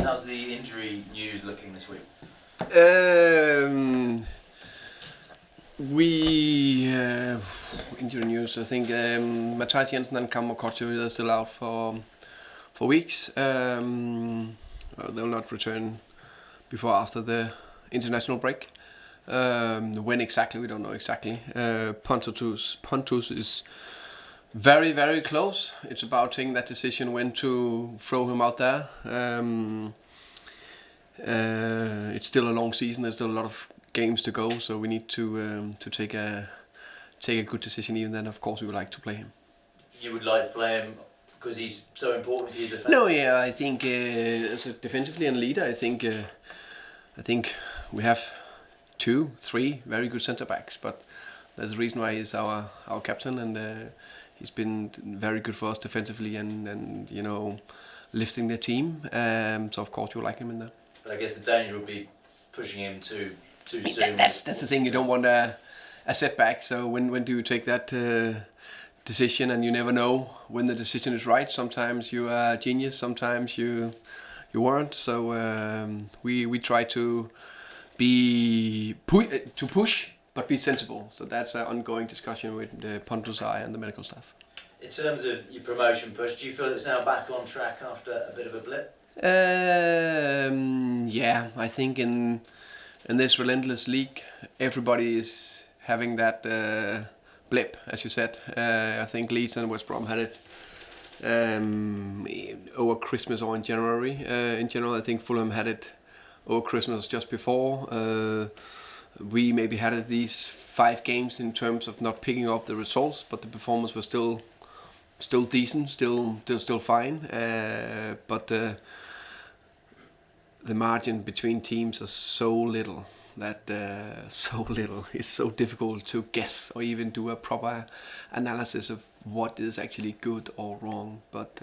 Thomas, how's the injury news looking this week? Injury news. I think Matthijs Jensen and Kammer Kocher are still out for weeks. They'll not return before after the international break. When exactly, we don't know exactly. Pontus is very, very close. It's about taking that decision when to throw him out there. It's still a long season. There's still a lot of games to go, so we need to take a good decision. Even then, of course, we would like to play him. You would like to play him because he's so important for you defensively? No, yeah, I think as a defensively and leader, I think we have 2-3 very good centre backs, but there's a reason why he's our captain, and he's been very good for us defensively and lifting the team. So of course you like him in there. But I guess the danger would be pushing him too soon. That's the thing. You don't want a setback. So when do you take that decision? And you never know when the decision is right. Sometimes you are a genius. Sometimes you weren't. So we try to push, but be sensible. So that's an ongoing discussion with Pontus and the medical staff. In terms of your promotion push, do you feel it's now back on track after a bit of a blip? Yeah, I think in this relentless league, everybody is having that blip, as you said. I think Leeds and West Brom had it over Christmas or in January. In general, I think Fulham had it over Christmas just before. We maybe had it these 5 games in terms of not picking up the results, but the performance was still decent, still fine. But the margin between teams is so little that it's so difficult to guess or even do a proper analysis of what is actually good or wrong. But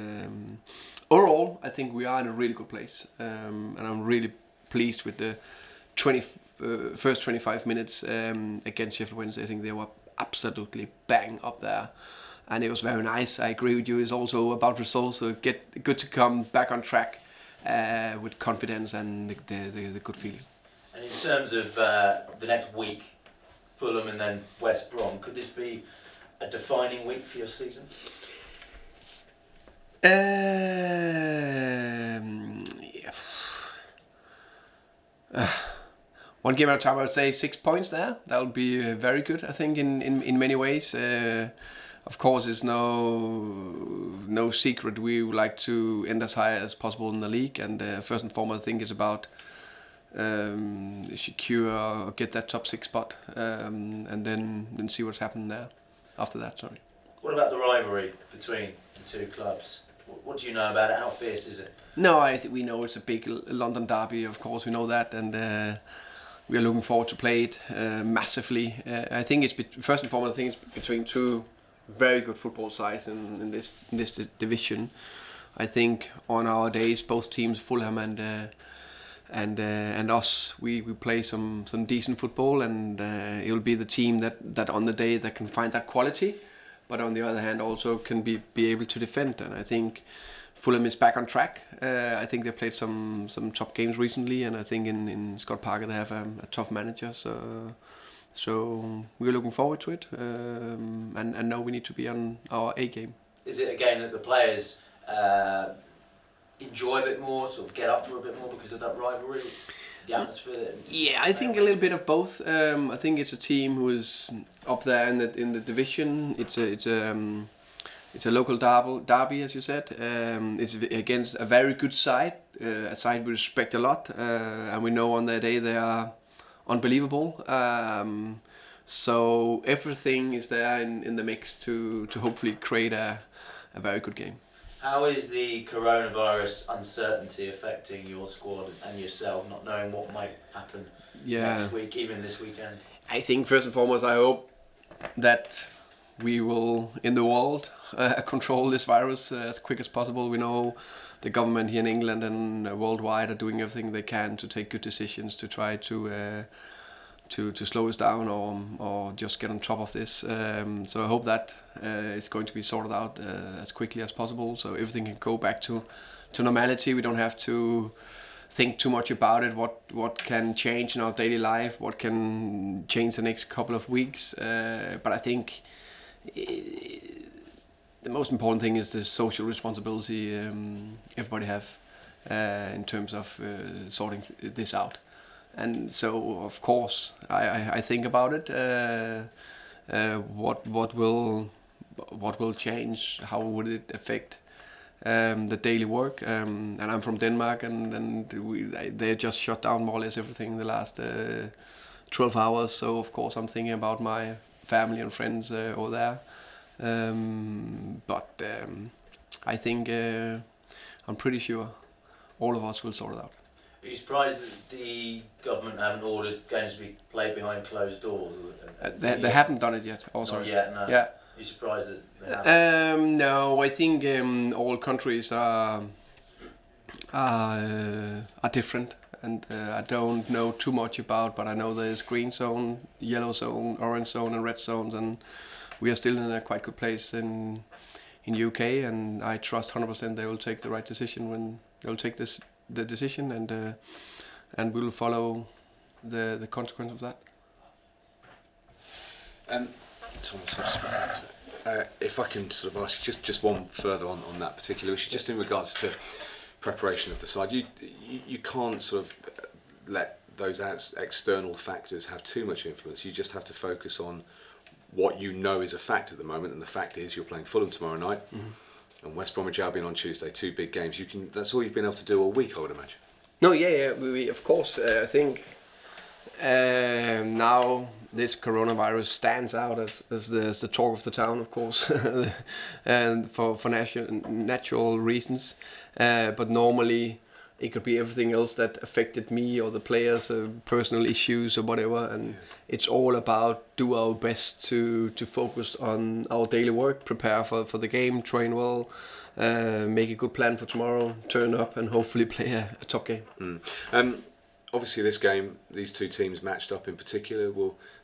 overall, I think we are in a really good place, and I'm really pleased with the first 25 minutes against Sheffield Wednesday. I think they were absolutely bang up there, and it was very nice. I agree with you. It's also about results, so good to come back on track with confidence and the good feeling. And in terms of the next week, Fulham and then West Brom, could this be a defining week for your season? One game at a time, I would say 6 points there. That would be very good, I think, in many ways. Of course, it's no secret we would like to end as high as possible in the league, and first and foremost, I think it's about secure or get that top 6 spot, and then see what's happening there after that. Sorry. What about the rivalry between the 2 clubs? What do you know about it? How fierce is it? No, I think we know it's a big London derby. Of course, we know that, and we are looking forward to play it massively. I think it's first and foremost, I think it's between 2 very good football sides in this division. I think on our days, both teams, Fulham and us, we play some decent football, and it will be the team that on the day that can find that quality, but on the other hand also can be able to defend. And I think Fulham is back on track. I think they played some top games recently, and I think in Scott Parker they have a tough manager. So we're looking forward to it, and know we need to be on our A game. Is it a game that the players enjoy a bit more, sort of get up for a bit more because of that rivalry, the atmosphere? Yeah, I think a little bit of both. I think it's a team who is up there in the division. It's a local derby, as you said. It's against a very good side, a side we respect a lot, and we know on their day they are unbelievable. So everything is there in the mix to hopefully create a very good game. How is the coronavirus uncertainty affecting your squad and yourself, not knowing what might happen next week, even this weekend? I think first and foremost, I hope that we will, in the world, control this virus as quick as possible. We know the government here in England and worldwide are doing everything they can to take good decisions to try to slow us down or just get on top of this. So I hope that is going to be sorted out as quickly as possible, so everything can go back to normality. We don't have to think too much about it. What can change in our daily life? What can change the next couple of weeks? But I think the most important thing is the social responsibility everybody have in terms of sorting this out. And so, of course, I think about it. What will change? How would it affect the daily work? And I'm from Denmark, and they just shut down more or less everything the last 12 hours. So of course I'm thinking about my family and friends over there. But I think I'm pretty sure all of us will sort it out. Are you surprised that the government haven't ordered games to be played behind closed doors? They haven't done it yet. Also. Not yet, no. Yeah. Are you surprised that they haven't? No, I think all countries are different, and I don't know too much about. But I know there's green zone, yellow zone, orange zone, and red zones, and we are still in a quite good place in UK. And I trust 100% they will take the right decision when they will take the decision, and we will follow the consequence of that. Thomas, if I can sort of ask you just one further on that particular issue, just in regards to preparation of the side, you can't sort of let those external factors have too much influence. You just have to focus on what you know is a fact at the moment, and the fact is you're playing Fulham tomorrow night, and West Bromwich Albion on Tuesday. 2 big games. That's all you've been able to do all week, I would imagine. No, yeah. We of course I think now this coronavirus stands out as the talk of the town, of course, and for natural reasons. But normally it could be everything else that affected me or the players, personal issues or whatever. And it's all about do our best to focus on our daily work, prepare for the game, train well, make a good plan for tomorrow, turn up and hopefully play a top game. Obviously this game, these two teams matched up in particular,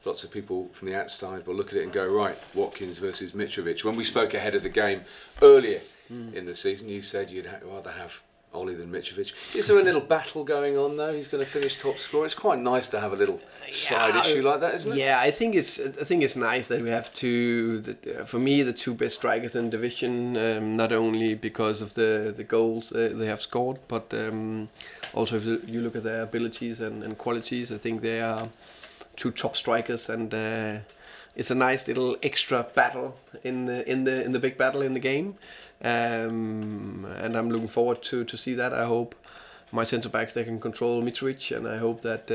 lots of people from the outside will look at it and go, right, Watkins versus Mitrovic. When we spoke ahead of the game earlier in the season, you said you'd rather have Ollie than Mitrovic. Is there a little battle going on though? He's going to finish top scorer. It's quite nice to have a little side issue like that, isn't it? Yeah, I think it's nice that we have for me, the two best strikers in the division. Not only because of the goals they have scored, but also if you look at their abilities and qualities, I think they are two top strikers, and it's a nice little extra battle in the big battle in the game. And I'm looking forward to see that. I hope my centre backs they can control Mitrovic, and I hope that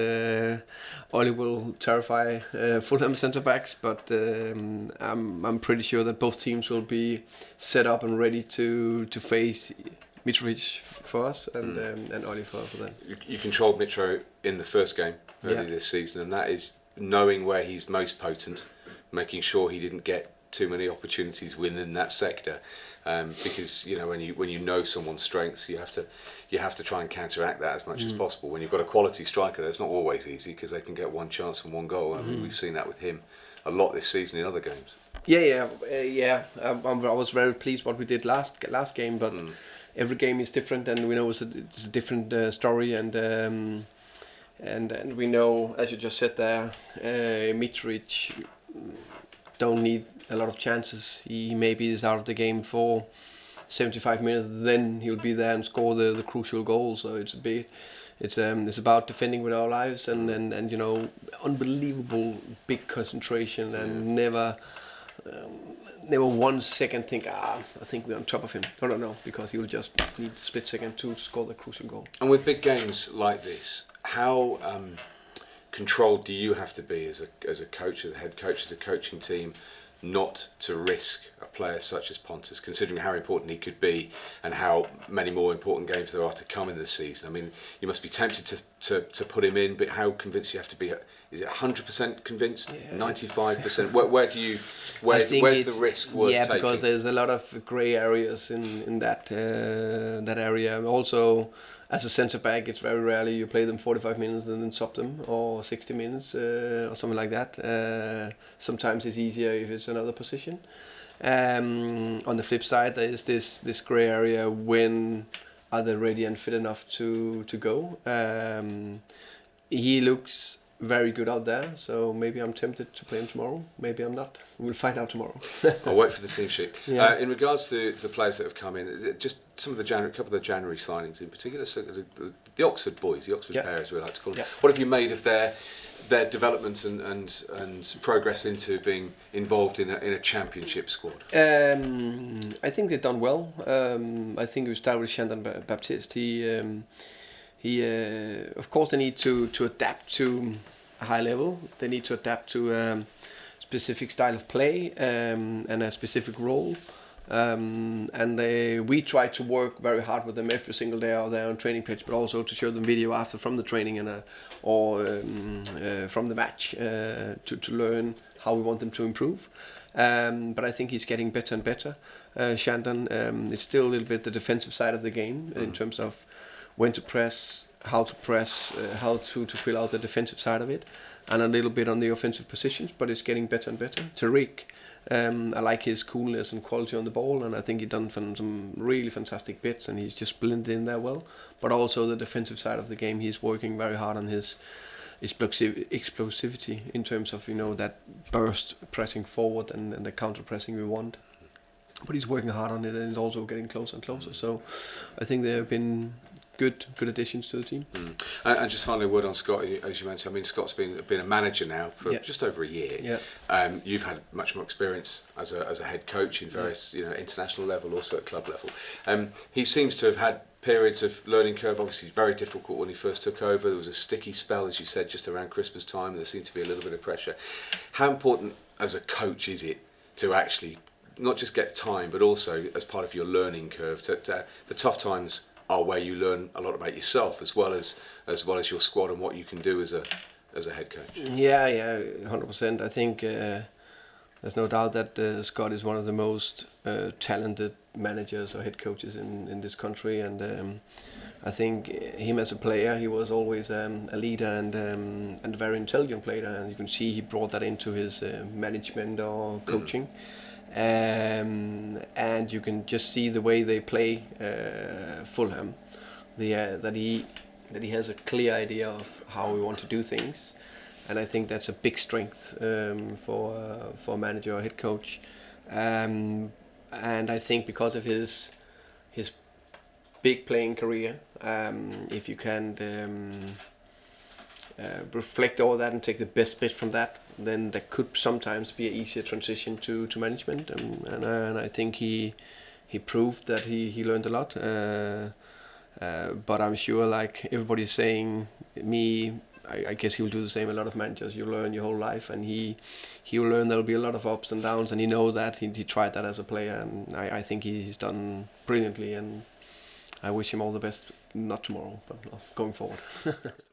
Ollie will terrify Fulham centre backs. But I'm pretty sure that both teams will be set up and ready to face Mitrovic for us and Ollie for them. You controlled Mitro in the first game early this season, and that is knowing where he's most potent, making sure he didn't get too many opportunities within that sector. Because when you know someone's strengths, you have to try and counteract that as much as possible. When you've got a quality striker, that's not always easy because they can get one chance and one goal. I mean, we've seen that with him a lot this season in other games. I was very pleased what we did last game, but every game is different, and we know it's a different story, and we know, as you just said there, Mitrovic don't need a lot of chances. He maybe is out of the game for 75 minutes, then he'll be there and score the crucial goal. So it's about defending with our lives and unbelievable big concentration and never 1 second think I think we're on top of him. No, because he'll just need a split second to score the crucial goal. And with big games like this, how controlled do you have to be as a coach, as a head coach, as a coaching team, not to risk a player such as Pontus, considering how important he could be and how many more important games there are to come in this season? I mean, you must be tempted to put him in, but how convinced you have to be? Is it 100% convinced? 95%? Where's the risk worth taking? Yeah, because there's a lot of grey areas in that area. Also, as a centre back, it's very rarely you play them 45 minutes and then stop them, or 60 minutes or something like that. Sometimes it's easier if it's another position. On the flip side, there is this grey area when are they ready and fit enough to go? He looks very good out there, so maybe I'm tempted to play him tomorrow. Maybe I'm not. We'll find out tomorrow. I'll wait for the team sheet. Yeah. In regards to the players that have come in, just some of the couple of the January signings in particular, so the Oxford boys, the Oxford pair as we like to call them. Yeah. What have you made of their development and progress into being involved in a championship squad? I think they've done well. I think we start with Shandon Baptiste. He of course, they need to adapt to a high level. They need to adapt to a specific style of play and a specific role. We try to work very hard with them every single day out there on training pitch, but also to show them video after from the training or from the match to learn how we want them to improve. But I think he's getting better and better. Shandon is still a little bit the defensive side of the game in terms of when to press, how to press, how to fill out the defensive side of it, and a little bit on the offensive positions, but it's getting better and better. Tariq, I like his coolness and quality on the ball, and I think he's done some really fantastic bits, and he's just blended in there well. But also the defensive side of the game, he's working very hard on his explosivity in terms of that burst pressing forward and the counter pressing we want. But he's working hard on it, and he's also getting closer and closer. So I think they have been good additions to the team. And just finally, a word on Scott, as you mentioned. I mean, Scott's been a manager now for just over a year. Yeah. You've had much more experience as a head coach in various international level, also at club level. He seems to have had periods of learning curve. Obviously, very difficult when he first took over. There was a sticky spell, as you said, just around Christmas time. There seemed to be a little bit of pressure. How important as a coach is it to actually not just get time, but also as part of your learning curve, to the tough times are where you learn a lot about yourself as well as your squad and what you can do as a head coach. Yeah, 100%. I think there's no doubt that Scott is one of the most talented managers or head coaches in this country, and I think him as a player, he was always a leader and a very intelligent player, and you can see he brought that into his management or coaching. And you can just see the way they play Fulham, that he has a clear idea of how we want to do things, and I think that's a big strength for a manager or head coach. And I think because of his big playing career, if you can reflect all that and take the best bit from that, then there could sometimes be an easier transition to management, and I think he proved that he learned a lot. But I'm sure, like everybody's saying, I guess he will do the same. A lot of managers, you learn your whole life, and he will learn there will be a lot of ups and downs, and he knows that. He tried that as a player, and I think he's done brilliantly, and I wish him all the best, not tomorrow, but going forward.